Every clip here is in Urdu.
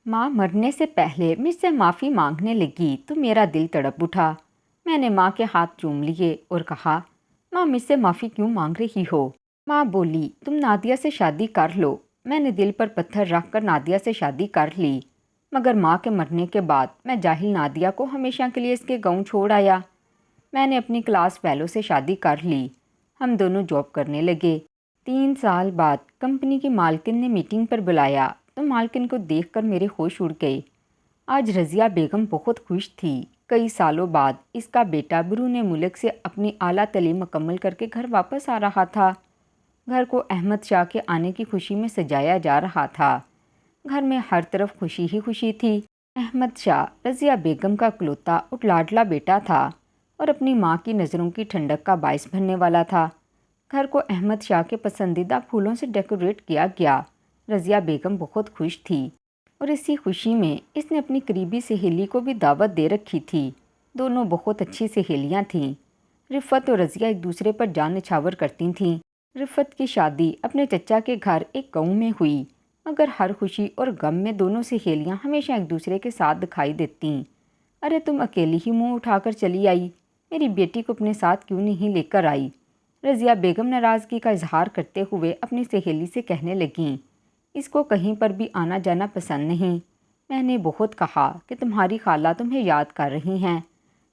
ماں مرنے سے پہلے مجھ سے معافی مانگنے لگی تو میرا دل تڑپ اٹھا۔ میں نے ماں کے ہاتھ چوم لیے اور کہا، ماں مجھ سے معافی کیوں مانگ رہی ہو؟ ماں بولی، تم نادیہ سے شادی کر لو۔ میں نے دل پر پتھر رکھ کر نادیہ سے شادی کر لی، مگر ماں کے مرنے کے بعد میں جاہل نادیہ کو ہمیشہ کے لیے اس کے گاؤں چھوڑ آیا۔ میں نے اپنی کلاس فیلو سے شادی کر لی۔ ہم دونوں جاب کرنے لگے۔ 3 سال بعد کمپنی کی مالکن نے میٹنگ پر بلایا تو مالکن کو دیکھ کر میرے ہوش اڑ گئے۔ آج رضیہ بیگم بہت خوش تھی۔ کئی سالوں بعد اس کا بیٹا بیرون ملک سے اپنی اعلیٰ تعلیم مکمل کر کے گھر واپس آ رہا تھا۔ گھر کو احمد شاہ کے آنے کی خوشی میں سجایا جا رہا تھا۔ گھر میں ہر طرف خوشی ہی خوشی تھی۔ احمد شاہ رضیہ بیگم کا اکلوتا اور لاڈلا بیٹا تھا اور اپنی ماں کی نظروں کی ٹھنڈک کا باعث بننے والا تھا۔ گھر کو احمد شاہ کے پسندیدہ پھولوں سے ڈیکوریٹ کیا گیا۔ رضیہ بیگم بہت خوش تھی اور اسی خوشی میں اس نے اپنی قریبی سہیلی کو بھی دعوت دے رکھی تھی۔ دونوں بہت اچھی سہیلیاں تھیں۔ رفت اور رضیہ ایک دوسرے پر جان نچھاور کرتی تھیں۔ رفت کی شادی اپنے چچا کے گھر ایک گاؤں میں ہوئی، مگر ہر خوشی اور غم میں دونوں سہیلیاں ہمیشہ ایک دوسرے کے ساتھ دکھائی دیتیں۔ ارے تم اکیلی ہی منہ اٹھا کر چلی آئی، میری بیٹی کو اپنے ساتھ کیوں نہیں لے کر آئی؟ رضیہ بیگم ناراضگی کا اظہار کرتے ہوئے اپنی سہیلی سے کہنے لگیں، اس کو کہیں پر بھی آنا جانا پسند نہیں۔ میں نے بہت کہا کہ تمہاری خالہ تمہیں یاد کر رہی ہیں،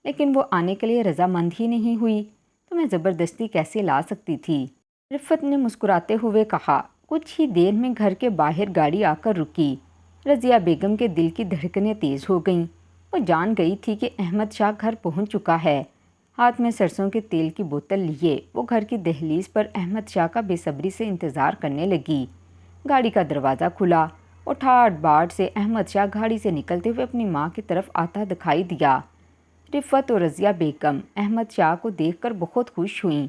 لیکن وہ آنے کے لیے رضامند ہی نہیں ہوئی، تو میں زبردستی کیسے لا سکتی تھی؟ رفت نے مسکراتے ہوئے کہا۔ کچھ ہی دیر میں گھر کے باہر گاڑی آ کر رکی۔ رضیہ بیگم کے دل کی دھڑکنیں تیز ہو گئیں۔ وہ جان گئی تھی کہ احمد شاہ گھر پہنچ چکا ہے۔ ہاتھ میں سرسوں کے تیل کی بوتل لیے وہ گھر کی دہلیز پر احمد شاہ کا بے صبری سے انتظار کرنے لگی۔ گاڑی کا دروازہ کھلا اور ٹھاٹھ باٹھ سے احمد شاہ گاڑی سے نکلتے ہوئے اپنی ماں کی طرف آتا دکھائی دیا۔ رفت اور رضیہ بیگم احمد شاہ کو دیکھ کر بہت خوش ہوئیں۔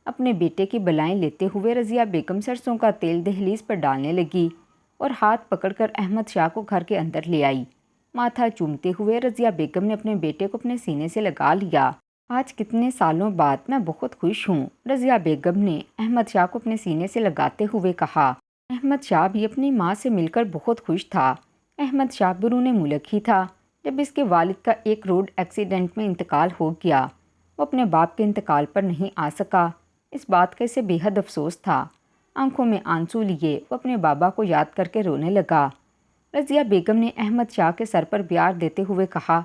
اپنے بیٹے کی بلائیں لیتے ہوئے رضیہ بیگم سرسوں کا تیل دہلیز پر ڈالنے لگی اور ہاتھ پکڑ کر احمد شاہ کو گھر کے اندر لے آئی۔ ماتھا چومتے ہوئے رضیہ بیگم نے اپنے بیٹے کو اپنے سینے سے لگا لیا۔ آج کتنے سالوں بعد میں بہت خوش ہوں، رضیہ بیگم نے احمد شاہ کو اپنے سینے سے لگاتے ہوئے کہا۔ احمد شاہ بھی اپنی ماں سے مل کر بہت خوش تھا۔ احمد شاہ بیرون ملک ہی تھا جب اس کے والد کا ایک روڈ ایکسیڈنٹ میں انتقال ہو گیا۔ وہ اپنے باپ کے انتقال پر نہیں آ سکا۔ اس بات کا اسے بے حد افسوس تھا۔ آنکھوں میں آنسو لیے وہ اپنے بابا کو یاد کر کے رونے لگا۔ رضیہ بیگم نے احمد شاہ کے سر پر پیار دیتے ہوئے کہا،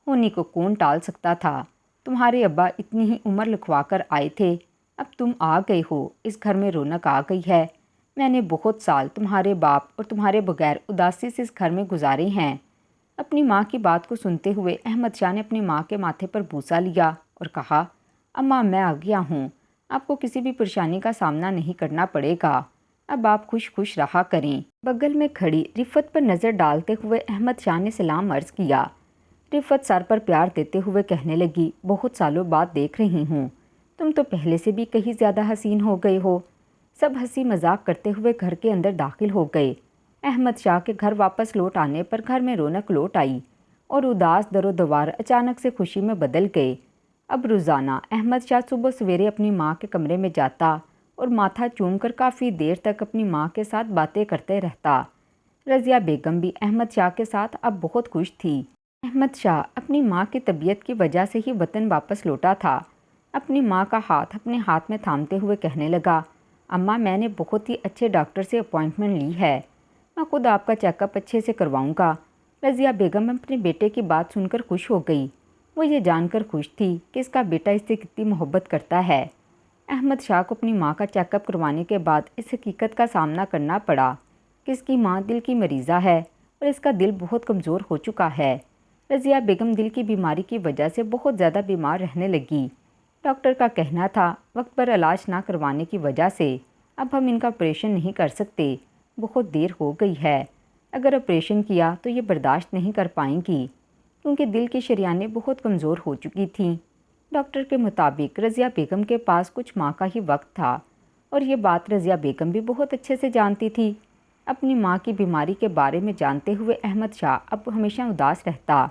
ہونی کو کون ٹال سکتا تھا؟ تمہارے ابا اتنی ہی عمر لکھوا کر آئے تھے، اب تم آ گئے ہو، اس گھر میں رونق آ گئی ہے۔ میں نے بہت سال تمہارے باپ اور تمہارے بغیر اداسی سے اس گھر میں گزارے ہیں۔ اپنی ماں کی بات کو سنتے ہوئے احمد شاہ نے اپنی ماں کے ماتھے پر بوسہ لیا اور کہا، اماں میں آ گیا ہوں، آپ کو کسی بھی پریشانی کا سامنا نہیں کرنا پڑے گا، اب آپ خوش خوش رہا کریں۔ بغل میں کھڑی رفت پر نظر ڈالتے ہوئے احمد شاہ نے سلام عرض کیا۔ رفت سر پر پیار دیتے ہوئے کہنے لگی، بہت سالوں بعد دیکھ رہی ہوں، تم تو پہلے سے بھی کہیں زیادہ حسین ہو گئے ہو۔ سب ہنسی مذاق کرتے ہوئے گھر کے اندر داخل ہو گئے۔ احمد شاہ کے گھر واپس لوٹ آنے پر گھر میں رونق لوٹ آئی اور اداس در و دوار اچانک سے خوشی میں بدل گئے۔ اب روزانہ احمد شاہ صبح سویرے اپنی ماں کے کمرے میں جاتا اور ماتھا چوم کر کافی دیر تک اپنی ماں کے ساتھ باتیں کرتے رہتا۔ رضیہ بیگم بھی احمد شاہ کے ساتھ اب بہت خوش تھی۔ احمد شاہ اپنی ماں کی طبیعت کی وجہ سے ہی وطن واپس لوٹا تھا۔ اپنی ماں کا ہاتھ اپنے ہاتھ میں تھامتے ہوئے کہنے لگا، اماں میں نے بہت ہی اچھے ڈاکٹر سے اپوائنٹمنٹ لی ہے، میں خود آپ کا چیک اپ اچھے سے کرواؤں گا۔ رضیہ بیگم اپنے بیٹے کی بات سن کر خوش ہو گئی۔ وہ یہ جان کر خوش تھی کہ اس کا بیٹا اس سے کتنی محبت کرتا ہے۔ احمد شاہ کو اپنی ماں کا چیک اپ کروانے کے بعد اس حقیقت کا سامنا کرنا پڑا کہ اس کی ماں دل کی مریضہ ہے اور اس کا دل بہت کمزور ہو چکا ہے۔ رضیہ بیگم دل کی بیماری کی وجہ سے بہت زیادہ بیمار رہنے لگی۔ ڈاکٹر کا کہنا تھا وقت پر علاج نہ کروانے کی وجہ سے اب ہم ان کا آپریشن نہیں کر سکتے، بہت دیر ہو گئی ہے، اگر آپریشن کیا تو یہ برداشت نہیں کر پائیں گی کیونکہ دل کی شریانیں بہت کمزور ہو چکی تھیں۔ ڈاکٹر کے مطابق رضیہ بیگم کے پاس کچھ ماہ کا ہی وقت تھا اور یہ بات رضیہ بیگم بھی بہت اچھے سے جانتی تھی۔ اپنی ماں کی بیماری کے بارے میں جانتے ہوئے احمد شاہ اب ہمیشہ اداس رہتا۔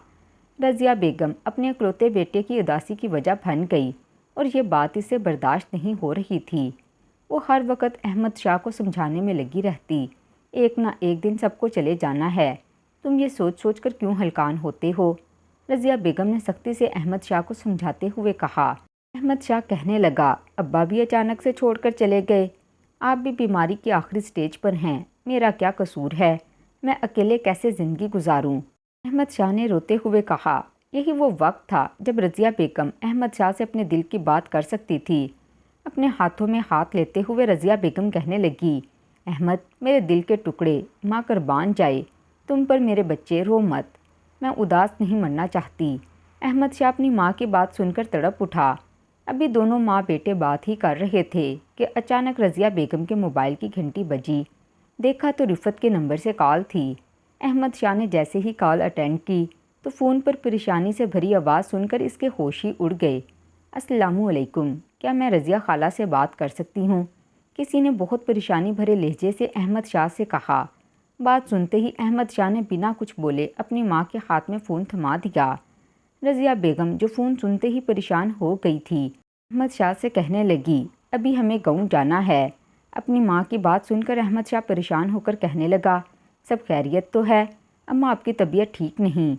رضیہ بیگم اپنے اکلوتے بیٹے کی اداسی کی وجہ بن گئی اور یہ بات اسے برداشت نہیں ہو رہی تھی۔ وہ ہر وقت احمد شاہ کو سمجھانے میں لگی رہتی، ایک نہ ایک دن سب کو چلے جانا ہے، تم یہ سوچ سوچ کر کیوں ہلکان ہوتے ہو؟ رضیہ بیگم نے سختی سے احمد شاہ کو سمجھاتے ہوئے کہا۔ احمد شاہ کہنے لگا، ابا بھی اچانک سے چھوڑ کر چلے گئے، آپ بھی بیماری کی آخری سٹیج پر ہیں، میرا کیا قصور ہے؟ میں اکیلے کیسے زندگی گزاروں؟ احمد شاہ نے روتے ہوئے کہا۔ یہی وہ وقت تھا جب رضیہ بیگم احمد شاہ سے اپنے دل کی بات کر سکتی تھی۔ اپنے ہاتھوں میں ہاتھ لیتے ہوئے رضیہ بیگم کہنے لگی، احمد میرے دل کے ٹکڑے، ماں قربان جائے، تم پر میرے بچے، رو مت، میں اداس نہیں مرنا چاہتی۔ احمد شاہ اپنی ماں کی بات سن کر تڑپ اٹھا۔ ابھی دونوں ماں بیٹے بات ہی کر رہے تھے کہ اچانک رضیہ بیگم کے موبائل کی گھنٹی بجی۔ دیکھا تو رفت کے نمبر سے کال تھی۔ احمد شاہ نے جیسے ہی کال اٹینڈ کی تو فون پر پریشانی سے بھری آواز سن کر اس کے ہوش ہی اڑ گئے۔ السلام علیکم، کیا میں رضیہ خالہ سے بات کر سکتی ہوں؟ کسی نے بہت پریشانی بھرے لہجے سے احمد شاہ سے کہا۔ بات سنتے ہی احمد شاہ نے بنا کچھ بولے اپنی ماں کے ہاتھ میں فون تھما دیا۔ رضیہ بیگم جو فون سنتے ہی پریشان ہو گئی تھی، احمد شاہ سے کہنے لگی، ابھی ہمیں گاؤں جانا ہے۔ اپنی ماں کی بات سن کر احمد شاہ پریشان ہو کر کہنے لگا، سب خیریت تو ہے؟ اماں آپ کی طبیعت ٹھیک نہیں۔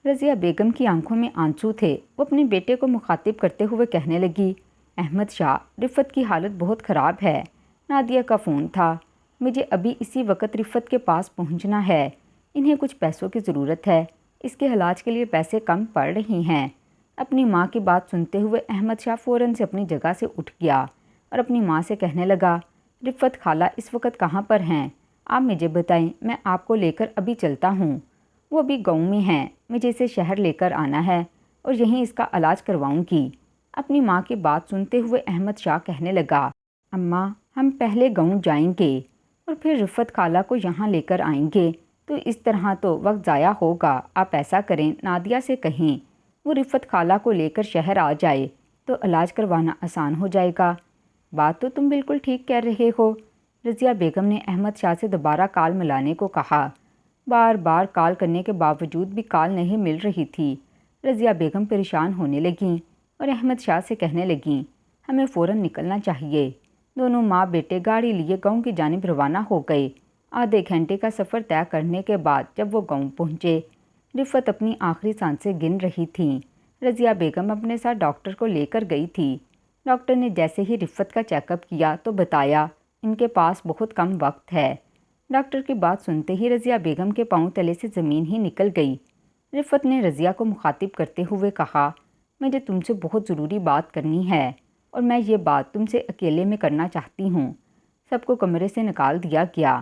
رضیہ بیگم کی آنکھوں میں آنسو تھے، وہ اپنے بیٹے کو مخاطب کرتے ہوئے کہنے لگی، احمد شاہ، رفت کی حالت بہت خراب ہے، نادیہ کا فون تھا، مجھے ابھی اسی وقت رفت کے پاس پہنچنا ہے، انہیں کچھ پیسوں کی ضرورت ہے، اس کے علاج کے لیے پیسے کم پڑ رہی ہیں۔ اپنی ماں کی بات سنتے ہوئے احمد شاہ فوراً سے اپنی جگہ سے اٹھ گیا اور اپنی ماں سے کہنے لگا، رفت خالہ اس وقت کہاں پر ہیں؟ آپ مجھے بتائیں، میں آپ کو لے کر ابھی چلتا ہوں۔ وہ ابھی گاؤں میں ہیں، مجھے اسے شہر لے کر آنا ہے اور یہیں اس کا علاج کرواؤں گی۔ اپنی ماں کی بات سنتے ہوئے احمد شاہ کہنے لگا، اماں ہم پہلے گاؤں جائیں گے اور پھر رفت خالہ کو یہاں لے کر آئیں گے، تو اس طرح تو وقت ضائع ہوگا۔ آپ ایسا کریں، نادیہ سے کہیں وہ رفت خالہ کو لے کر شہر آ جائے تو علاج کروانا آسان ہو جائے گا۔ بات تو تم بالکل ٹھیک کہہ رہے ہو۔ رضیہ بیگم نے احمد شاہ سے دوبارہ کال ملانے کو کہا۔ بار بار کال کرنے کے باوجود بھی کال نہیں مل رہی تھی۔ رضیہ بیگم پریشان ہونے لگیں اور احمد شاہ سے کہنے لگیں، ہمیں فوراً نکلنا چاہیے۔ دونوں ماں بیٹے گاڑی لیے گاؤں کی جانب روانہ ہو گئے۔ آدھے گھنٹے کا سفر طے کرنے کے بعد جب وہ گاؤں پہنچے، رفت اپنی آخری سانسیں گن رہی تھیں۔ رضیہ بیگم اپنے ساتھ ڈاکٹر کو لے کر گئی تھی۔ ڈاکٹر نے جیسے ہی رفت کا چیک اپ کیا تو بتایا، ان کے پاس بہت کم وقت ہے۔ ڈاکٹر کی بات سنتے ہی رضیہ بیگم کے پاؤں تلے سے زمین ہی نکل گئی۔ رفت نے رضیہ کو مخاطب کرتے ہوئے کہا، مجھے تم سے بہت ضروری بات کرنی ہے اور میں یہ بات تم سے اکیلے میں کرنا چاہتی ہوں۔ سب کو کمرے سے نکال دیا گیا۔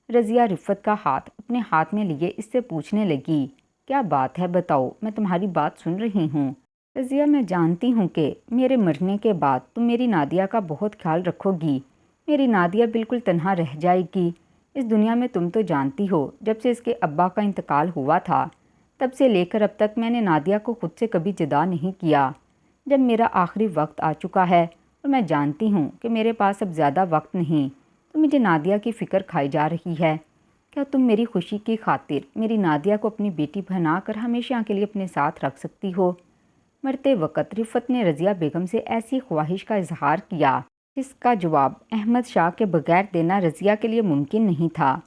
رضیہ رفت کا ہاتھ اپنے ہاتھ میں لیے اس سے پوچھنے لگی، کیا بات ہے بتاؤ، میں تمہاری بات سن رہی ہوں۔ رضیہ میں جانتی ہوں کہ میرے مرنے کے بعد تم میری نادیہ کا بہت خیال رکھو گی، میری نادیہ بالکل تنہا رہ جائے گی۔ اس دنیا میں تم تو جانتی ہو، جب سے اس کے ابا کا انتقال ہوا تھا تب سے لے کر اب تک میں نے نادیہ کو خود سے کبھی جدا نہیں کیا۔ جب میرا آخری وقت آ چکا ہے اور میں جانتی ہوں کہ میرے پاس اب زیادہ وقت نہیں، تو مجھے نادیہ کی فکر کھائی جا رہی ہے۔ کیا تم میری خوشی کی خاطر میری نادیہ کو اپنی بیٹی بنا کر ہمیشہ کے لیے اپنے ساتھ رکھ سکتی ہو؟ مرتے وقت رفت نے رضیہ بیگم سے ایسی خواہش کا اظہار کیا جس کا جواب احمد شاہ کے بغیر دینا رضیہ کے لیے ممکن نہیں تھا،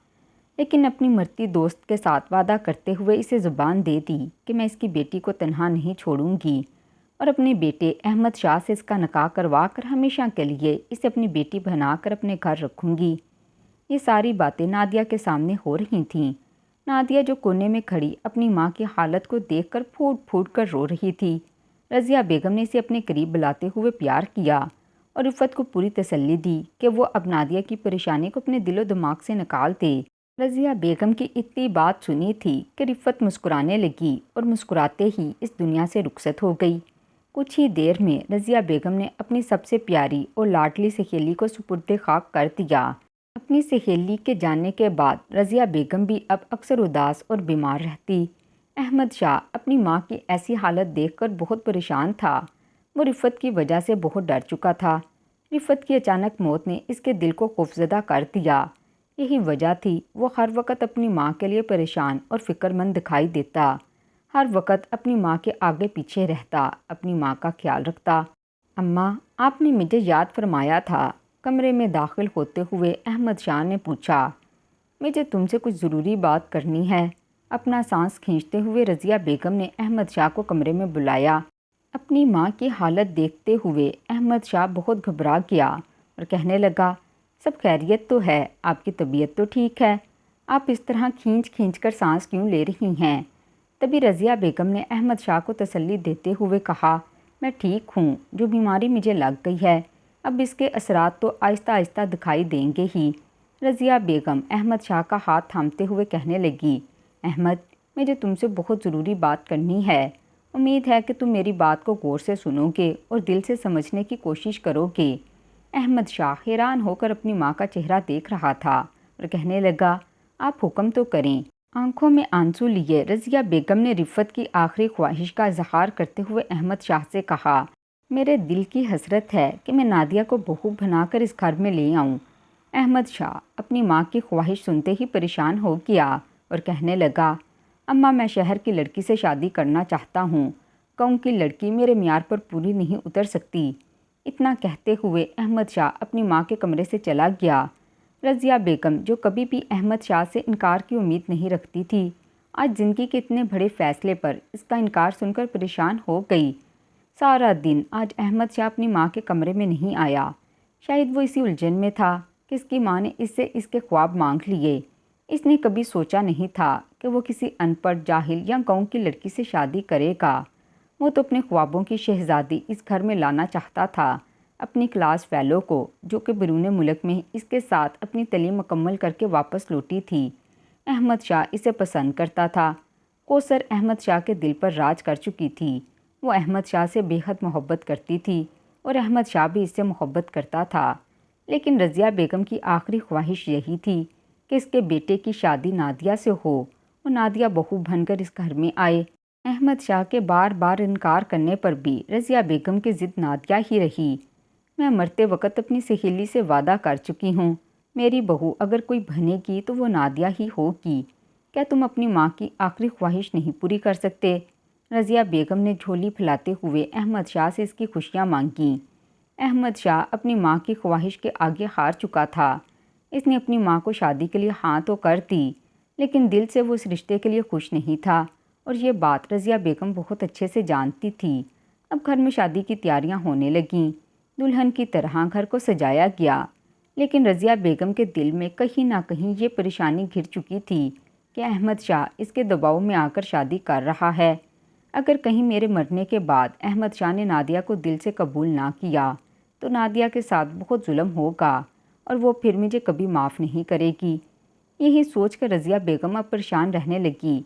لیکن اپنی مرتی دوست کے ساتھ وعدہ کرتے ہوئے اسے زبان دے دی کہ میں اس کی بیٹی کو تنہا نہیں چھوڑوں گی اور اپنے بیٹے احمد شاہ سے اس کا نکاح کروا کر ہمیشہ کے لیے اسے اپنی بیٹی بنا کر اپنے گھر رکھوں گی۔ یہ ساری باتیں نادیہ کے سامنے ہو رہی تھیں۔ نادیہ جو کونے میں کھڑی اپنی ماں کی حالت کو دیکھ کر پھوٹ پھوٹ کر رو رہی تھی۔ رضیہ بیگم نے اسے اپنے قریب بلاتے ہوئے پیار کیا اور رفت کو پوری تسلی دی کہ وہ اب نادیہ کی پریشانی کو اپنے دل و دماغ سے نکال دے۔ رضیہ بیگم کی اتنی بات سنی تھی کہ رفت مسکرانے لگی اور مسکراتے ہی اس دنیا سے رخصت ہو گئی۔ کچھ ہی دیر میں رضیہ بیگم نے اپنی سب سے پیاری اور لاڈلی سہیلی کو سپرد خاک کر دیا۔ اپنی سہیلی کے جانے کے بعد رضیہ بیگم بھی اب اکثر اداس اور بیمار رہتی۔ احمد شاہ اپنی ماں کی ایسی حالت دیکھ کر بہت پریشان تھا۔ وہ رفت کی وجہ سے بہت ڈر چکا تھا۔ رفت کی اچانک موت نے اس کے دل کو خوفزدہ کر دیا۔ یہی وجہ تھی وہ ہر وقت اپنی ماں کے لیے پریشان اور فکر مند دکھائی دیتا، ہر وقت اپنی ماں کے آگے پیچھے رہتا، اپنی ماں کا خیال رکھتا۔ اماں، آپ نے مجھے یاد فرمایا تھا۔ کمرے میں داخل ہوتے ہوئے احمد شاہ نے پوچھا، مجھے تم سے کچھ ضروری بات کرنی ہے۔ اپنا سانس کھینچتے ہوئے رضیہ بیگم نے احمد شاہ کو کمرے میں بلایا۔ اپنی ماں کی حالت دیکھتے ہوئے احمد شاہ بہت گھبرا گیا اور کہنے لگا، سب خیریت تو ہے، آپ کی طبیعت تو ٹھیک ہے، آپ اس طرح کھینچ کھینچ کر سانس کیوں لے رہی ہیں؟ تبھی رضیہ بیگم نے احمد شاہ کو تسلی دیتے ہوئے کہا، میں ٹھیک ہوں، جو بیماری مجھے لگ گئی ہے اب اس کے اثرات تو آہستہ آہستہ دکھائی دیں گے ہی۔ رضیہ بیگم احمد شاہ کا ہاتھ تھامتے ہوئے کہنے لگی، احمد، مجھے تم سے بہت ضروری بات کرنی ہے، امید ہے کہ تم میری بات کو غور سے سنو گے اور دل سے سمجھنے کی کوشش کرو گے۔ احمد شاہ حیران ہو کر اپنی ماں کا چہرہ دیکھ رہا تھا اور کہنے لگا، آپ حکم تو کریں۔ آنکھوں میں آنسو لیے رضیہ بیگم نے رفت کی آخری خواہش کا اظہار کرتے ہوئے احمد شاہ سے کہا، میرے دل کی حسرت ہے کہ میں نادیہ کو بہو بنا کر اس گھر میں لے آؤں۔ احمد شاہ اپنی ماں کی خواہش سنتے ہی پریشان ہو گیا اور کہنے لگا، اماں، میں شہر کی لڑکی سے شادی کرنا چاہتا ہوں، گاؤں کی لڑکی میرے معیار پر پوری نہیں اتر سکتی۔ اتنا کہتے ہوئے احمد شاہ اپنی ماں کے کمرے سے چلا گیا۔ رضیہ بیگم، جو کبھی بھی احمد شاہ سے انکار کی امید نہیں رکھتی تھی، آج زندگی کے اتنے بڑے فیصلے پر اس کا انکار سن کر پریشان ہو گئی۔ سارا دن آج احمد شاہ اپنی ماں کے کمرے میں نہیں آیا۔ شاید وہ اسی الجھن میں تھا کہ اس کی ماں نے اس سے اس کے خواب مانگ لیے۔ اس نے کبھی سوچا نہیں تھا کہ وہ کسی ان پڑھ، جاہل یا گاؤں کی لڑکی سے شادی کرے گا۔ وہ تو اپنے خوابوں کی شہزادی اس گھر میں لانا چاہتا تھا، اپنی کلاس فیلو کو، جو کہ بیرون ملک میں اس کے ساتھ اپنی تعلیم مکمل کر کے واپس لوٹی تھی۔ احمد شاہ اسے پسند کرتا تھا۔ کوثر احمد شاہ کے دل پر راج کر چکی تھی۔ وہ احمد شاہ سے بے حد محبت کرتی تھی اور احمد شاہ بھی اس سے محبت کرتا تھا، لیکن رضیہ بیگم کی آخری خواہش یہی تھی کہ اس کے بیٹے کی شادی نادیہ سے ہو اور نادیہ بہو بن کر اس گھر میں آئے۔ احمد شاہ کے بار بار انکار کرنے پر بھی رضیہ بیگم کی ضد نادیہ ہی رہی۔ میں مرتے وقت اپنی سہیلی سے وعدہ کر چکی ہوں، میری بہو اگر کوئی بنے گی تو وہ نادیہ ہی ہوگی۔ کیا تم اپنی ماں کی آخری خواہش نہیں پوری کر سکتے؟ رضیہ بیگم نے جھولی پھیلاتے ہوئے احمد شاہ سے اس کی خوشیاں مانگیں۔ احمد شاہ اپنی ماں کی خواہش کے آگے ہار چکا تھا۔ اس نے اپنی ماں کو شادی کے لیے ہاں تو کر دی، لیکن دل سے وہ اس رشتے کے لیے خوش نہیں تھا اور یہ بات رضیہ بیگم بہت اچھے سے جانتی تھی۔ اب گھر میں شادی کی تیاریاں ہونے لگیں، دلہن کی طرح گھر کو سجایا گیا، لیکن رضیہ بیگم کے دل میں کہیں نہ کہیں یہ پریشانی گھر چکی تھی کہ احمد شاہ اس کے دباؤ میں آ کر شادی کر رہا ہے۔ اگر کہیں میرے مرنے کے بعد احمد شاہ نے نادیہ کو دل سے قبول نہ کیا تو نادیہ کے ساتھ بہت ظلم ہوگا اور وہ پھر مجھے کبھی معاف نہیں کرے گی۔ یہی سوچ کر رضیہ بیگم اب پریشان رہنے لگی۔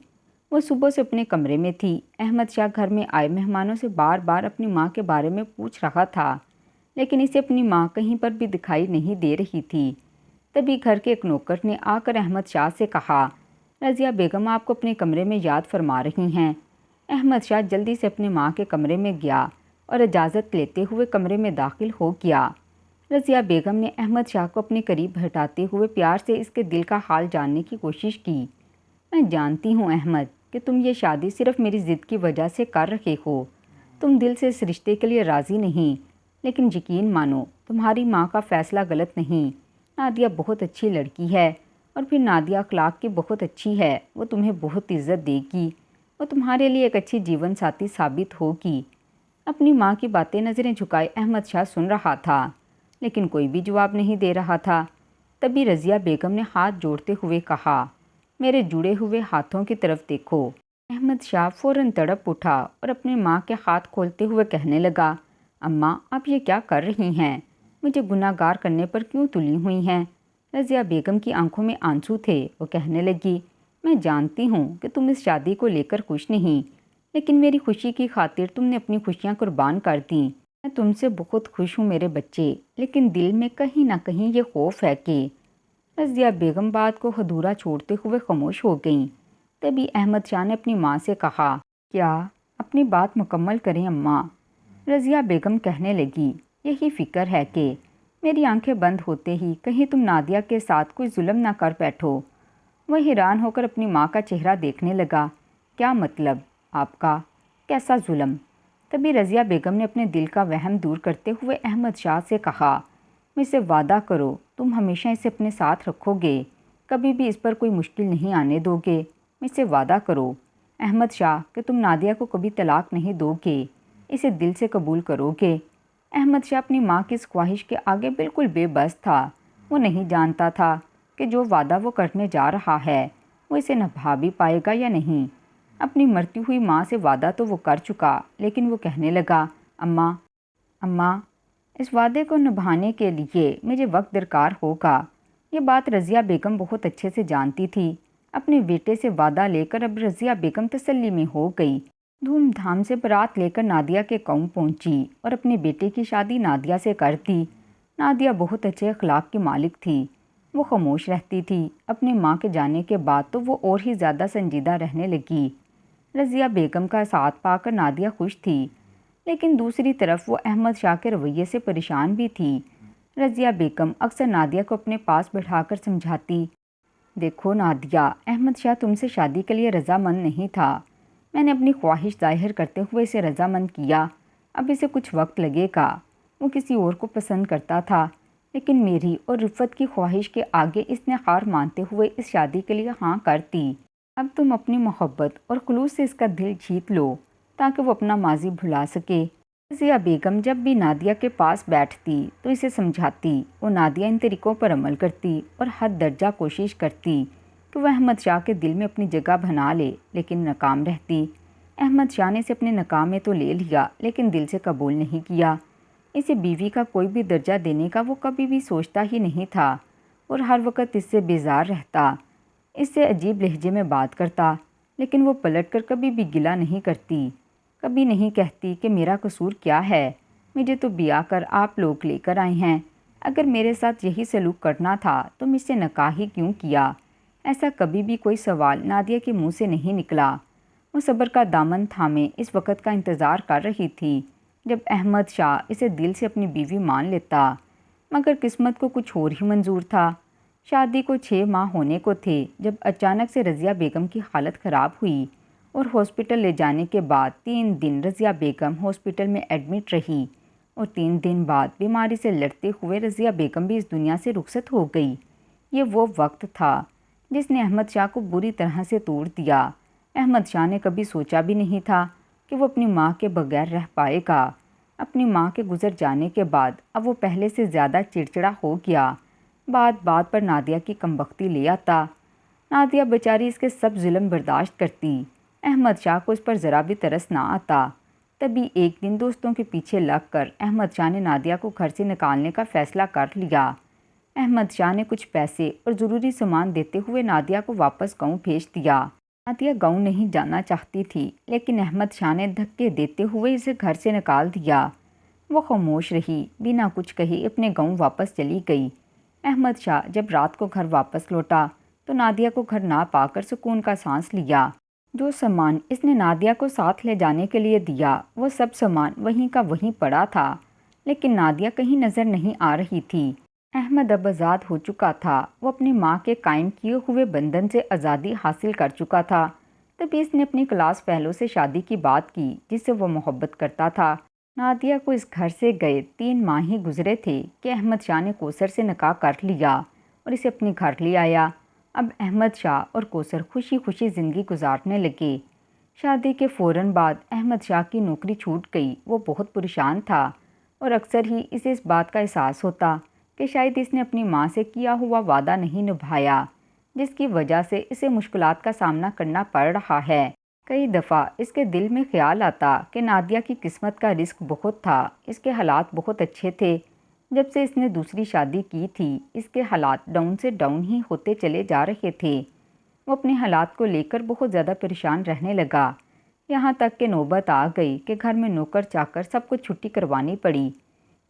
وہ صبح سے اپنے کمرے میں تھی۔ احمد شاہ گھر میں آئے مہمانوں سے بار بار اپنی ماں کے بارے میں پوچھ رہا تھا، لیکن اسے اپنی ماں کہیں پر بھی دکھائی نہیں دے رہی تھی۔ تبھی گھر کے ایک نوکر نے آ کر احمد شاہ سے کہا، رضیہ بیگم آپ کو اپنے کمرے میں یاد فرما رہی ہیں۔ احمد شاہ جلدی سے اپنے ماں کے کمرے میں گیا اور اجازت لیتے ہوئے کمرے میں داخل ہو گیا۔ رضیہ بیگم نے احمد شاہ کو اپنے قریب ہٹاتے ہوئے پیار سے اس کے دل کا حال جاننے کی کوشش کی۔ میں جانتی ہوں احمد کہ تم یہ شادی صرف میری ضد کی وجہ سے کر رہے ہو، تم دل سے اس رشتے کے لیے راضی نہیں، لیکن یقین مانو تمہاری ماں کا فیصلہ غلط نہیں۔ نادیہ بہت اچھی لڑکی ہے اور پھر نادیہ اخلاق کی بہت اچھی ہے، وہ تمہیں بہت عزت دے گی، وہ تمہارے لیے ایک اچھی جیون ساتھی ثابت ہوگی۔ اپنی ماں کی باتیں نظریں جھکائے احمد شاہ سن رہا تھا، لیکن کوئی بھی جواب نہیں دے رہا تھا۔ تبھی رضیہ بیگم نے ہاتھ جوڑتے ہوئے کہا، میرے جڑے ہوئے ہاتھوں کی طرف دیکھو۔ احمد شاہ فوراً تڑپ اٹھا اور اپنی ماں کے ہاتھ کھولتے ہوئے کہنے لگا، اماں، آپ یہ کیا کر رہی ہیں؟ مجھے گناہ گار کرنے پر کیوں تلی ہوئی ہیں؟ رضیہ بیگم کی آنکھوں میں آنسو تھے۔ وہ کہنے لگی، میں جانتی ہوں کہ تم اس شادی کو لے کر خوش نہیں، لیکن میری خوشی کی خاطر تم نے اپنی خوشیاں قربان کر دیں۔ میں تم سے بہت خوش ہوں میرے بچے، لیکن دل میں کہیں نہ کہیں یہ خوف ہے کہ… رضیہ بیگم بات کو ادھورا چھوڑتے ہوئے خاموش ہو گئیں۔ تبھی احمد شاہ نے اپنی ماں سے کہا، کیا اپنی بات مکمل کریں اماں؟ رضیہ بیگم کہنے لگی، یہی فکر ہے کہ میری آنکھیں بند ہوتے ہی کہیں تم نادیہ کے ساتھ کوئی ظلم نہ کر بیٹھو۔ وہ حیران ہو کر اپنی ماں کا چہرہ دیکھنے لگا، کیا مطلب آپ کا؟ کیسا ظلم؟ تبھی رضیہ بیگم نے اپنے دل کا وہم دور کرتے ہوئے احمد شاہ سے کہا، مجھ سے وعدہ کرو تم ہمیشہ اسے اپنے ساتھ رکھو گے، کبھی بھی اس پر کوئی مشکل نہیں آنے دو گے، مجھ سے وعدہ کرو احمد شاہ کہ تم نادیہ کو کبھی طلاق نہیں دو گے، اسے دل سے قبول کرو گے۔ احمد شاہ اپنی ماں کی اس خواہش کے آگے بالکل بے بس تھا۔ وہ نہیں جانتا تھا کہ جو وعدہ وہ کرنے جا رہا ہے وہ اسے نبھا بھی پائے گا یا نہیں۔ اپنی مرتی ہوئی ماں سے وعدہ تو وہ کر چکا، لیکن وہ کہنے لگا، اماں اس وعدے کو نبھانے کے لیے مجھے وقت درکار ہوگا۔ یہ بات رضیہ بیگم بہت اچھے سے جانتی تھی۔ اپنے بیٹے سے وعدہ لے کر اب رضیہ بیگم تسلی میں ہو گئی۔ دھوم دھام سے بارات لے کر نادیہ کے قوم پہنچی اور اپنے بیٹے کی شادی نادیہ سے کر دی۔ نادیہ بہت اچھے اخلاق کی مالک تھی۔ وہ خاموش رہتی تھی۔ اپنے ماں کے جانے کے بعد تو وہ اور ہی زیادہ سنجیدہ رہنے لگی۔ رضیہ بیگم کا ساتھ پا کر نادیہ خوش تھی، لیکن دوسری طرف وہ احمد شاہ کے رویے سے پریشان بھی تھی۔ رضیہ بیگم اکثر نادیہ کو اپنے پاس بٹھا کر سمجھاتی، دیکھو نادیہ، احمد شاہ تم سے شادی کے لیے رضامند نہیں تھا۔ میں نے اپنی خواہش ظاہر کرتے ہوئے اسے رضامند کیا۔ اب اسے کچھ وقت لگے گا۔ وہ کسی اور کو پسند کرتا تھا، لیکن میری اور رفت کی خواہش کے آگے اس نے ہار مانتے ہوئے اس شادی کے لیے ہاں کر دی۔ اب تم اپنی محبت اور خلوص سے اس کا دل جیت لو تاکہ وہ اپنا ماضی بھلا سکے۔ رضیہ بیگم جب بھی نادیہ کے پاس بیٹھتی تو اسے سمجھاتی۔ وہ نادیہ ان طریقوں پر عمل کرتی اور حد درجہ کوشش کرتی کہ وہ احمد شاہ کے دل میں اپنی جگہ بنا لے، لیکن ناکام رہتی۔ احمد شاہ نے اسے اپنے نکاح میں تو لے لیا، لیکن دل سے قبول نہیں کیا۔ اسے بیوی کا کوئی بھی درجہ دینے کا وہ کبھی بھی سوچتا ہی نہیں تھا اور ہر وقت اس سے بیزار رہتا۔ اس سے عجیب لہجے میں بات کرتا، لیکن وہ پلٹ کر کبھی بھی گلہ نہیں کرتی۔ کبھی نہیں کہتی کہ میرا قصور کیا ہے، مجھے تو بیاہ کر آپ لوگ لے کر آئے ہیں۔ اگر میرے ساتھ یہی سلوک کرنا تھا تو مجھ سے نکاح ہی کیوں کیا؟ ایسا کبھی بھی کوئی سوال نادیہ کے منہ سے نہیں نکلا۔ وہ صبر کا دامن تھامے اس وقت کا انتظار کر رہی تھی جب احمد شاہ اسے دل سے اپنی بیوی مان لیتا، مگر قسمت کو کچھ اور ہی منظور تھا۔ شادی کو 6 ماہ ہونے کو تھے جب اچانک سے رضیہ بیگم کی حالت خراب ہوئی اور ہاسپٹل لے جانے کے بعد 3 دن رضیہ بیگم ہاسپٹل میں ایڈمٹ رہی اور 3 دن بعد بیماری سے لڑتے ہوئے رضیہ بیگم بھی اس دنیا سے رخصت ہو گئی۔ یہ وہ وقت تھا جس نے احمد شاہ کو بری طرح سے توڑ دیا۔ احمد شاہ نے کبھی سوچا بھی نہیں تھا کہ وہ اپنی ماں کے بغیر رہ پائے گا۔ اپنی ماں کے گزر جانے کے بعد اب وہ پہلے سے زیادہ چڑچڑا ہو گیا۔ بات بات پر نادیہ کی کمبختی لے آتا۔ نادیہ بیچاری اس کے سب ظلم برداشت کرتی۔ احمد شاہ کو اس پر ذرا بھی ترس نہ آتا۔ تبھی ایک دن دوستوں کے پیچھے لگ کر احمد شاہ نے نادیہ کو گھر سے نکالنے کا فیصلہ کر لیا۔ احمد شاہ نے کچھ پیسے اور ضروری سامان دیتے ہوئے نادیہ کو واپس گاؤں بھیج دیا۔ نادیہ گاؤں نہیں جانا چاہتی تھی، لیکن احمد شاہ نے دھکے دیتے ہوئے اسے گھر سے نکال دیا۔ وہ خاموش رہی، بنا کچھ کہے اپنے گاؤں واپس چلی گئی۔ احمد شاہ جب رات کو گھر واپس لوٹا تو نادیہ کو گھر نہ پا کر سکون کا سانس لیا۔ جو سامان اس نے نادیہ کو ساتھ لے جانے کے لیے دیا وہ سب سامان وہیں کا وہیں پڑا تھا، لیکن نادیہ کہیں نظر نہیں آ رہی تھی۔ احمد اب آزاد ہو چکا تھا۔ وہ اپنی ماں کے قائم کیے ہوئے بندھن سے آزادی حاصل کر چکا تھا۔ تبھی اس نے اپنی کلاس فیلو سے شادی کی بات کی جس سے وہ محبت کرتا تھا۔ نادیہ کو اس گھر سے گئے 3 ماہ ہی گزرے تھے کہ احمد شاہ نے کوثر سے نکاح کر لیا اور اسے اپنے گھر لے آیا۔ اب احمد شاہ اور کوثر خوشی خوشی زندگی گزارنے لگے۔ شادی کے فوراً بعد احمد شاہ کی نوکری چھوٹ گئی۔ وہ بہت پریشان تھا اور اکثر ہی اسے اس بات کا احساس ہوتا کہ شاید اس نے اپنی ماں سے کیا ہوا وعدہ نہیں نبھایا، جس کی وجہ سے اسے مشکلات کا سامنا کرنا پڑ رہا ہے۔ کئی دفعہ اس کے دل میں خیال آتا کہ نادیہ کی قسمت کا رزق بہت تھا، اس کے حالات بہت اچھے تھے۔ جب سے اس نے دوسری شادی کی تھی اس کے حالات ڈاؤن سے ڈاؤن ہی ہوتے چلے جا رہے تھے۔ وہ اپنے حالات کو لے کر بہت زیادہ پریشان رہنے لگا، یہاں تک کہ نوبت آ گئی کہ گھر میں نوکر چاکر سب کو چھٹی کروانی پڑی۔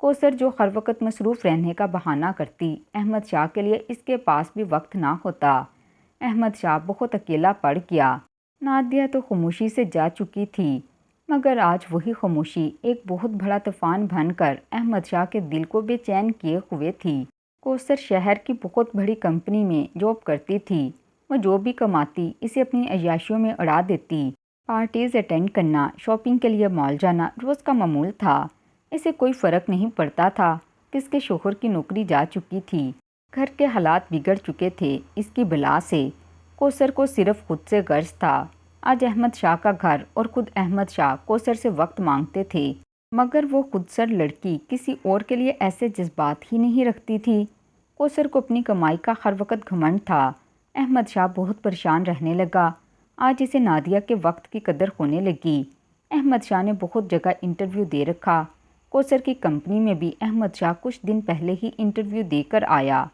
کوثر جو ہر وقت مصروف رہنے کا بہانہ کرتی، احمد شاہ کے لیے اس کے پاس بھی وقت نہ ہوتا۔ احمد شاہ بہت اکیلا پڑ گیا۔ نادیہ تو خاموشی سے جا چکی تھی، مگر آج وہی خاموشی ایک بہت بڑا طوفان بن کر احمد شاہ کے دل کو بے چین کیے ہوئے تھی۔ کوثر شہر کی بہت بڑی کمپنی میں جاب کرتی تھی۔ وہ جو بھی کماتی اسے اپنی عیاشیوں میں اڑا دیتی۔ پارٹیز اٹینڈ کرنا، شاپنگ کے لیے مال جانا روز کا معمول تھا۔ اسے کوئی فرق نہیں پڑتا تھا کہ اس کے شوہر کی نوکری جا چکی تھی، گھر کے حالات بگڑ چکے تھے اس کی بلا سے۔ کوثر کو صرف خود سے غرض تھا۔ آج احمد شاہ کا گھر اور خود احمد شاہ کوثر سے وقت مانگتے تھے، مگر وہ خود سر لڑکی کسی اور کے لیے ایسے جذبات ہی نہیں رکھتی تھی۔ کوثر کو اپنی کمائی کا ہر وقت گھمنڈ تھا۔ احمد شاہ بہت پریشان رہنے لگا۔ آج اسے نادیہ کے وقت کی قدر ہونے لگی۔ احمد شاہ نے بہت جگہ انٹرویو دے رکھا۔ کوثر کی کمپنی میں بھی احمد شاہ کچھ دن پہلے ہی انٹرویو دے کر آیا۔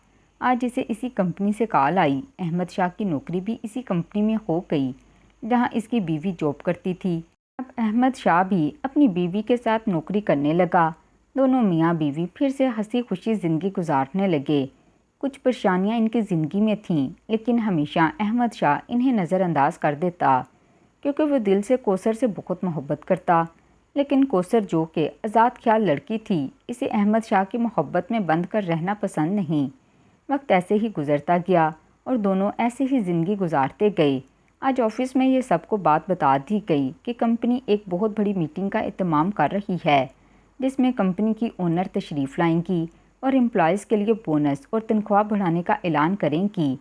آج اسے اسی کمپنی سے کال آئی۔ احمد شاہ کی نوکری بھی اسی کمپنی میں ہو گئی جہاں اس کی بیوی جاب کرتی تھی۔ اب احمد شاہ بھی اپنی بیوی کے ساتھ نوکری کرنے لگا۔ دونوں میاں بیوی پھر سے ہنسی خوشی زندگی گزارنے لگے۔ کچھ پریشانیاں ان کی زندگی میں تھیں، لیکن ہمیشہ احمد شاہ انہیں نظر انداز کر دیتا کیونکہ وہ دل سے کوثر سے بہت محبت کرتا۔ لیکن کوثر جو کہ آزاد خیال لڑکی تھی، اسے احمد شاہ کی محبت میں بند کر رہنا پسند نہیں۔ وقت ایسے ہی گزرتا گیا اور دونوں ایسے ہی زندگی گزارتے گئے۔ آج آفس میں یہ سب کو بات بتا دی گئی کہ کمپنی ایک بہت بڑی میٹنگ کا اہتمام کر رہی ہے، جس میں کمپنی کی اونر تشریف لائیں گی اور امپلائیز کے لیے بونس اور تنخواہ بڑھانے کا اعلان کریں گی۔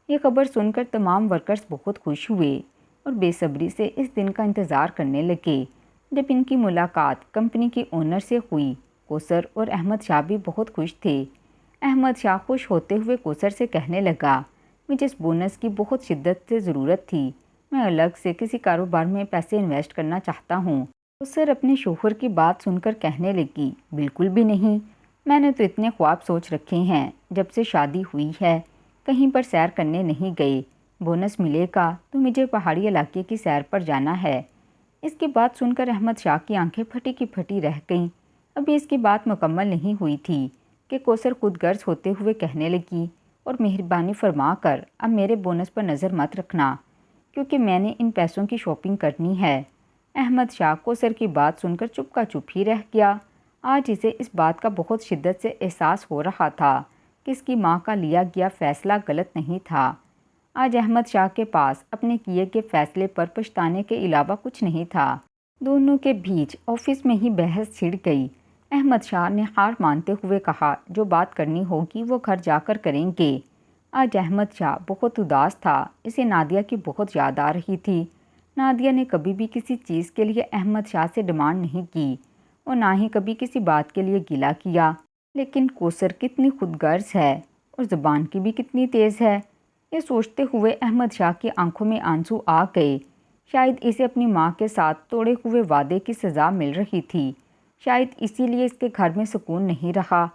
یہ خبر سن کر تمام ورکرز بہت خوش ہوئے اور بے صبری سے اس دن کا انتظار کرنے لگے جب ان کی ملاقات کمپنی کی اونر سے ہوئی۔ کوثر اور احمد شاہ بھی بہت خوش تھے۔ احمد شاہ خوش ہوتے ہوئے کوثر سے کہنے لگا، مجھے اس بونس کی بہت شدت سے ضرورت تھی۔ میں الگ سے کسی کاروبار میں پیسے انویسٹ کرنا چاہتا ہوں۔ کوثر اپنے شوہر کی بات سن کر کہنے لگی، بالکل بھی نہیں۔ میں نے تو اتنے خواب سوچ رکھے ہیں، جب سے شادی ہوئی ہے کہیں پر سیر کرنے نہیں گئے۔ بونس ملے گا تو مجھے پہاڑی علاقے کی سیر پر جانا ہے۔ اس کی بات سن کر احمد شاہ کی آنکھیں پھٹی کی پھٹی رہ گئیں۔ ابھی اس کی بات مکمل نہیں ہوئی تھی کہ کوثر خود غرض ہوتے ہوئے کہنے لگی، اور مہربانی فرما کر اب میرے بونس پر نظر مت رکھنا کیونکہ میں نے ان پیسوں کی شاپنگ کرنی ہے۔ احمد شاہ کوثر کی بات سن کر چپ کا چپ ہی رہ گیا۔ آج اسے اس بات کا بہت شدت سے احساس ہو رہا تھا کہ اس کی ماں کا لیا گیا فیصلہ غلط نہیں تھا۔ آج احمد شاہ کے پاس اپنے کیے گئے فیصلے پر پچھتانے کے علاوہ کچھ نہیں تھا۔ دونوں کے بیچ آفس میں ہی بحث چھڑ گئی۔ احمد شاہ نے ہار مانتے ہوئے کہا، جو بات کرنی ہوگی وہ گھر جا کر کریں گے۔ آج احمد شاہ بہت اداس تھا۔ اسے نادیہ کی بہت یاد آ رہی تھی۔ نادیہ نے کبھی بھی کسی چیز کے لیے احمد شاہ سے ڈیمانڈ نہیں کی اور نہ ہی کبھی کسی بات کے لیے گلہ کیا، لیکن کوثر کتنی خود غرض ہے اور زبان کی بھی کتنی تیز ہے۔ یہ سوچتے ہوئے احمد شاہ کی آنکھوں میں آنسو آ گئے۔ شاید اسے اپنی ماں کے ساتھ توڑے ہوئے وعدے کی سزا مل رہی تھی، شاید اسی لیے اس کے گھر میں سکون نہیں رہا۔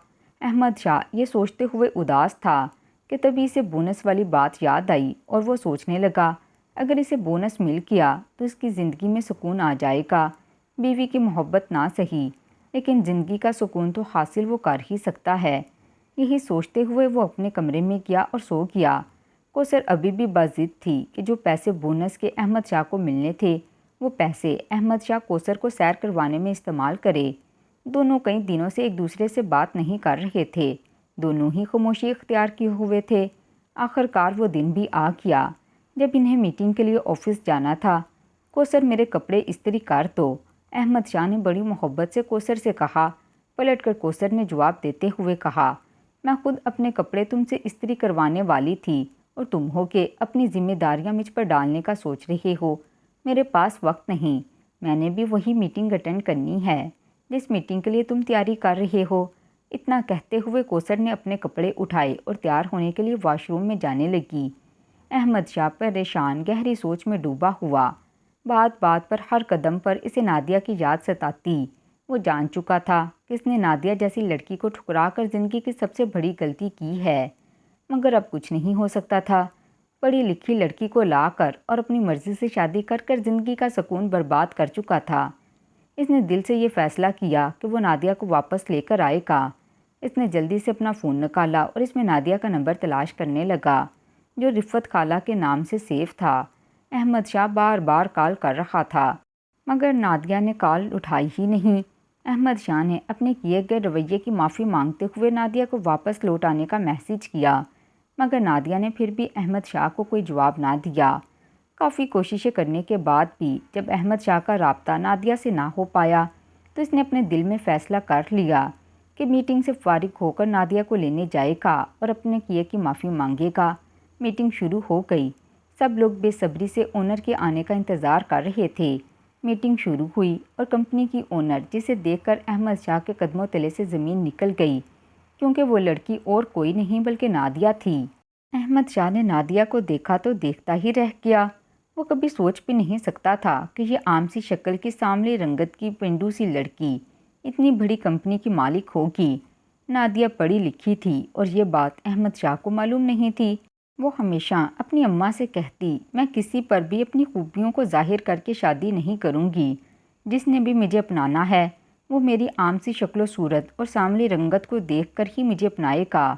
احمد شاہ یہ سوچتے ہوئے اداس تھا کہ تبھی اسے بونس والی بات یاد آئی اور وہ سوچنے لگا، اگر اسے بونس مل گیا تو اس کی زندگی میں سکون آ جائے گا۔ بیوی کی محبت نہ سہی، لیکن زندگی کا سکون تو حاصل وہ کر ہی سکتا ہے۔ یہی سوچتے ہوئے وہ اپنے کمرے میں گیا اور سو گیا۔ کوثر ابھی بھی باضد تھی کہ جو پیسے بونس کے احمد شاہ کو ملنے تھے وہ پیسے احمد شاہ کوثر کو سیر کروانے میں استعمال کرے۔ دونوں کئی دنوں سے ایک دوسرے سے بات نہیں کر رہے تھے۔ دونوں ہی خاموشی اختیار کیے ہوئے تھے۔ آخر کار وہ دن بھی آ گیا جب انہیں میٹنگ کے لیے آفس جانا تھا۔ کوثر میرے کپڑے استری کر دو، احمد شاہ نے بڑی محبت سے کوثر سے کہا۔ پلٹ کر کوثر نے جواب دیتے ہوئے کہا، میں خود اپنے کپڑے تم سے استری کروانے والی تھی اور تم ہو کہ اپنی ذمہ داریاں مجھ پر ڈالنے کا سوچ رہے ہو۔ میرے پاس وقت نہیں، میں نے بھی وہی میٹنگ اٹینڈ کرنی ہے جس میٹنگ کے لیے تم تیاری کر رہے ہو۔ اتنا کہتے ہوئے کوثر نے اپنے کپڑے اٹھائے اور تیار ہونے کے لیے واش روم میں جانے لگی۔ احمد شاہ پریشان گہری سوچ میں ڈوبا ہوا۔ بات بات پر ہر قدم پر اسے نادیہ کی یاد ستاتی۔ وہ جان چکا تھا کہ اس نے نادیہ جیسی لڑکی کو ٹھکرا کر زندگی کی سب سے بڑی غلطی کی ہے، مگر اب کچھ نہیں ہو سکتا تھا۔ پڑھی لکھی لڑکی کو لا کر اور اپنی مرضی سے شادی کر کر زندگی کا سکون برباد کر چکا تھا۔ اس نے دل سے یہ فیصلہ کیا کہ وہ نادیہ کو واپس لے کر آئے گا۔ اس نے جلدی سے اپنا فون نکالا اور اس میں نادیہ کا نمبر تلاش کرنے لگا جو رفت خالہ کے نام سے سیو تھا۔ احمد شاہ بار بار کال کر رہا تھا مگر نادیہ نے کال اٹھائی ہی نہیں۔ احمد شاہ نے اپنے کیے گئے رویے کی معافی مانگتے ہوئے نادیہ کو واپس لوٹانے کا میسیج کیا، مگر نادیہ نے پھر بھی احمد شاہ کو کوئی جواب نہ دیا۔ کافی کوششیں کرنے کے بعد بھی جب احمد شاہ کا رابطہ نادیہ سے نہ ہو پایا تو اس نے اپنے دل میں فیصلہ کر لیا کہ میٹنگ سے فارغ ہو کر نادیہ کو لینے جائے گا اور اپنے کیے کی معافی مانگے گا۔ میٹنگ شروع ہو گئی۔ سب لوگ بے صبری سے اونر کے آنے کا انتظار کر رہے تھے۔ میٹنگ شروع ہوئی اور کمپنی کی اونر، جسے دیکھ کر احمد شاہ کے قدموں تلے سے زمین نکل گئی، کیونکہ وہ لڑکی اور کوئی نہیں بلکہ نادیہ تھی۔ احمد شاہ نے نادیہ کو دیکھا تو دیکھتا ہی رہ گیا۔ وہ کبھی سوچ بھی نہیں سکتا تھا کہ یہ عام سی شکل کی سانولی رنگت کی پنڈو سی لڑکی اتنی بڑی کمپنی کی مالک ہوگی۔ نادیہ پڑھی لکھی تھی اور یہ بات احمد شاہ کو معلوم نہیں تھی۔ وہ ہمیشہ اپنی اماں سے کہتی، میں کسی پر بھی اپنی خوبیوں کو ظاہر کر کے شادی نہیں کروں گی۔ جس نے بھی مجھے اپنانا ہے وہ میری عام سی شکل و صورت اور سانولی رنگت کو دیکھ کر ہی مجھے اپنائے گا۔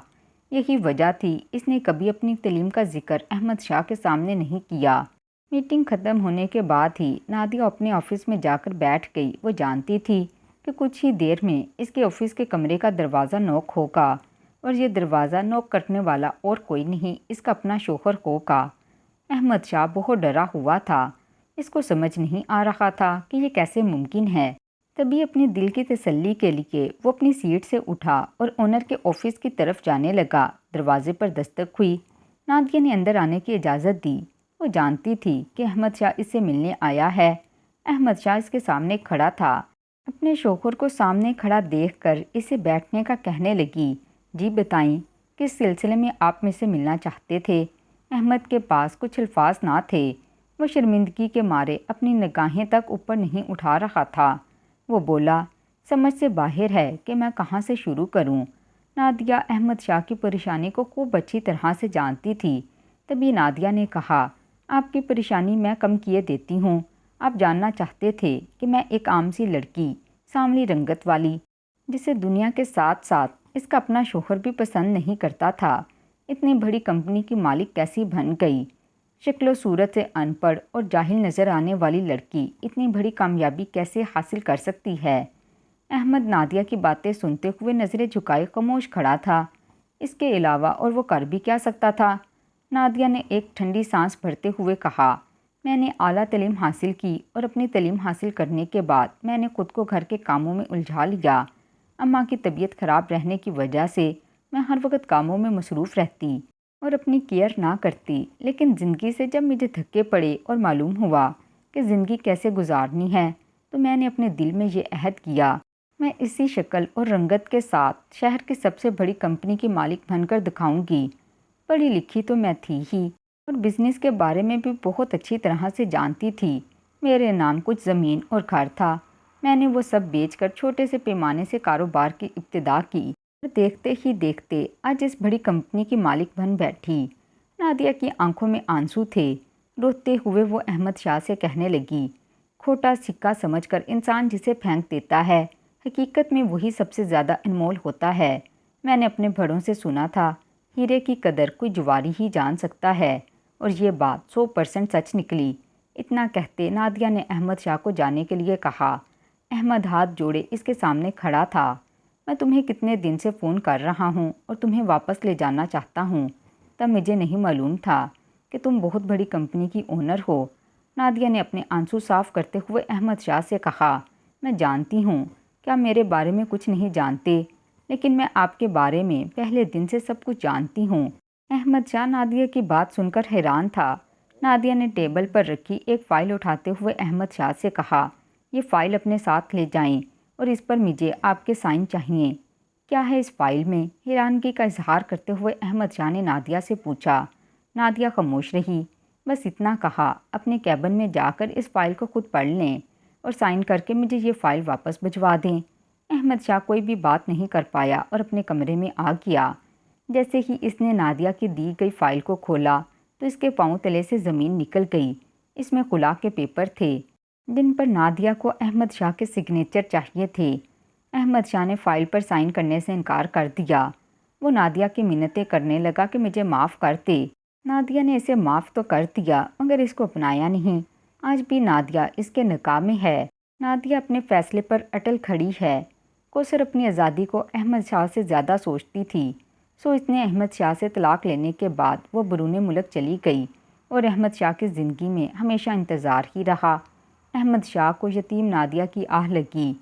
یہی وجہ تھی اس نے کبھی اپنی تعلیم کا ذکر احمد شاہ کے سامنے نہیں کیا۔ میٹنگ ختم ہونے کے بعد ہی نادیہ اپنے آفس میں جا کر بیٹھ گئی۔ وہ جانتی تھی کہ کچھ ہی دیر میں اس کے آفس کے کمرے کا دروازہ نوک ہوگا، اور یہ دروازہ نوک کرنے والا اور کوئی نہیں، اس کا اپنا شوہر ہوگا۔ احمد شاہ بہت ڈرا ہوا تھا۔ اس کو سمجھ نہیں آ رہا تھا کہ یہ کیسے ممکن ہے۔ تبھی اپنے دل کی تسلی کے لیے وہ اپنی سیٹ سے اٹھا اور اونر کے آفس کی طرف جانے لگا۔ دروازے پر دستک ہوئی۔ نادیہ نے اندر آنے کی اجازت دی۔ وہ جانتی تھی کہ احمد شاہ اس سے ملنے آیا ہے۔ احمد شاہ اس کے سامنے کھڑا تھا۔ اپنے شوہر کو سامنے کھڑا دیکھ کر اسے بیٹھنے کا کہنے لگی، جی بتائیں کس سلسلے میں آپ مجھ سے ملنا چاہتے تھے؟ احمد کے پاس کچھ الفاظ نہ تھے۔ وہ شرمندگی کے مارے اپنی نگاہیں تک اوپر نہیں اٹھا رہا تھا۔ وہ بولا، سمجھ سے باہر ہے کہ میں کہاں سے شروع کروں۔ نادیہ احمد شاہ کی پریشانی کو خوب اچھی طرح سے جانتی تھی۔ تبھی نادیہ نے کہا، آپ کی پریشانی میں کم کیے دیتی ہوں۔ آپ جاننا چاہتے تھے کہ میں ایک عام سی لڑکی، سانولی رنگت والی، جسے دنیا کے ساتھ ساتھ اس کا اپنا شوہر بھی پسند نہیں کرتا تھا، اتنی بڑی کمپنی کی مالک کیسی بن گئی؟ شکل و صورت سے ان پڑھ اور جاہل نظر آنے والی لڑکی اتنی بڑی کامیابی کیسے حاصل کر سکتی ہے؟ احمد نادیہ کی باتیں سنتے ہوئے نظریں جھکائے خاموش کھڑا تھا۔ اس کے علاوہ اور وہ کر بھی کیا سکتا تھا؟ نادیہ نے ایک ٹھنڈی سانس بھرتے ہوئے کہا، میں نے اعلیٰ تعلیم حاصل کی اور اپنی تعلیم حاصل کرنے کے بعد میں نے خود کو گھر کے کاموں میں الجھا لیا۔ اماں کی طبیعت خراب رہنے کی وجہ سے میں ہر وقت کاموں میں مصروف رہتی اور اپنی کیئر نہ کرتی، لیکن زندگی سے جب مجھے دھکے پڑے اور معلوم ہوا کہ زندگی کیسے گزارنی ہے تو میں نے اپنے دل میں یہ عہد کیا، میں اسی شکل اور رنگت کے ساتھ شہر کی سب سے بڑی کمپنی کی مالک بن کر دکھاؤں گی۔ پڑھی لکھی تو میں تھی ہی اور بزنس کے بارے میں بھی بہت اچھی طرح سے جانتی تھی۔ میرے نام کچھ زمین اور گھر تھا۔ میں نے وہ سب بیچ کر چھوٹے سے پیمانے سے کاروبار کی ابتدا کی اور دیکھتے ہی دیکھتے آج اس بڑی کمپنی کی مالک بن بیٹھی۔ نادیہ کی آنکھوں میں آنسو تھے۔ روتے ہوئے وہ احمد شاہ سے کہنے لگی، کھوٹا سکہ سمجھ کر انسان جسے پھینک دیتا ہے، حقیقت میں وہی سب سے زیادہ انمول ہوتا ہے۔ میں نے اپنے بڑوں سے سنا تھا، ہیرے کی قدر کوئی جواری ہی جان سکتا ہے، اور یہ بات 100% سچ نکلی۔ اتنا کہتے نادیہ نے احمد شاہ کو جانے کے لیے کہا۔ احمد ہاتھ جوڑے اس کے سامنے کھڑا تھا۔ میں تمہیں کتنے دن سے فون کر رہا ہوں اور تمہیں واپس لے جانا چاہتا ہوں، تب مجھے نہیں معلوم تھا کہ تم بہت بڑی کمپنی کی اونر ہو۔ نادیہ نے اپنے آنسو صاف کرتے ہوئے احمد شاہ سے کہا، میں جانتی ہوں کہ آپ میرے بارے میں کچھ نہیں جانتے، لیکن میں آپ کے بارے میں پہلے دن سے سب کچھ جانتی ہوں۔ احمد شاہ نادیہ کی بات سن کر حیران تھا۔ نادیہ نے ٹیبل پر رکھی ایک فائل اٹھاتے ہوئے احمد شاہ سے کہا، یہ فائل اپنے ساتھ لے جائیں اور اس پر مجھے آپ کے سائن چاہیے۔ کیا ہے اس فائل میں؟ حیرانگی کا اظہار کرتے ہوئے احمد شاہ نے نادیہ سے پوچھا۔ نادیہ خاموش رہی۔ بس اتنا کہا، اپنے کیبن میں جا کر اس فائل کو خود پڑھ لیں اور سائن کر کے مجھے یہ فائل واپس بھجوا دیں۔ احمد شاہ کوئی بھی بات نہیں کر پایا اور اپنے کمرے میں آ گیا۔ جیسے ہی اس نے نادیہ کی دی گئی فائل کو کھولا تو اس کے پاؤں تلے سے زمین نکل گئی۔ اس میں خلا کے پیپر تھے جن پر نادیہ کو احمد شاہ کے سگنیچر چاہیے تھے۔ احمد شاہ نے فائل پر سائن کرنے سے انکار کر دیا۔ وہ نادیہ کی منتیں کرنے لگا کہ مجھے معاف کر دے۔ نادیہ نے اسے معاف تو کر دیا مگر اس کو اپنایا نہیں۔ آج بھی نادیہ اس کے نکاح میں ہے۔ نادیہ اپنے فیصلے پر اٹل کھڑی ہے۔ کوثر اپنی آزادی کو احمد شاہ سے زیادہ سوچتی تھی، سو اس نے احمد شاہ سے طلاق لینے کے بعد وہ بیرون ملک چلی گئی اور احمد شاہ کی زندگی میں ہمیشہ انتظار ہی رہا۔ احمد شاہ کو یتیم نادیہ کی آہ لگی۔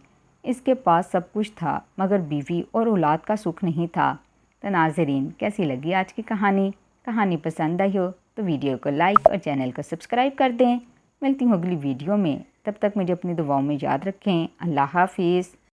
اس کے پاس سب کچھ تھا مگر بیوی اور اولاد کا سکھ نہیں تھا۔ تو ناظرین، کیسی لگی آج کی کہانی؟ کہانی پسند آئی ہو تو ویڈیو کو لائک اور چینل کو سبسکرائب کر دیں۔ ملتی ہوں اگلی ویڈیو میں، تب تک مجھے اپنی دعاؤں میں یاد رکھیں۔ اللہ حافظ۔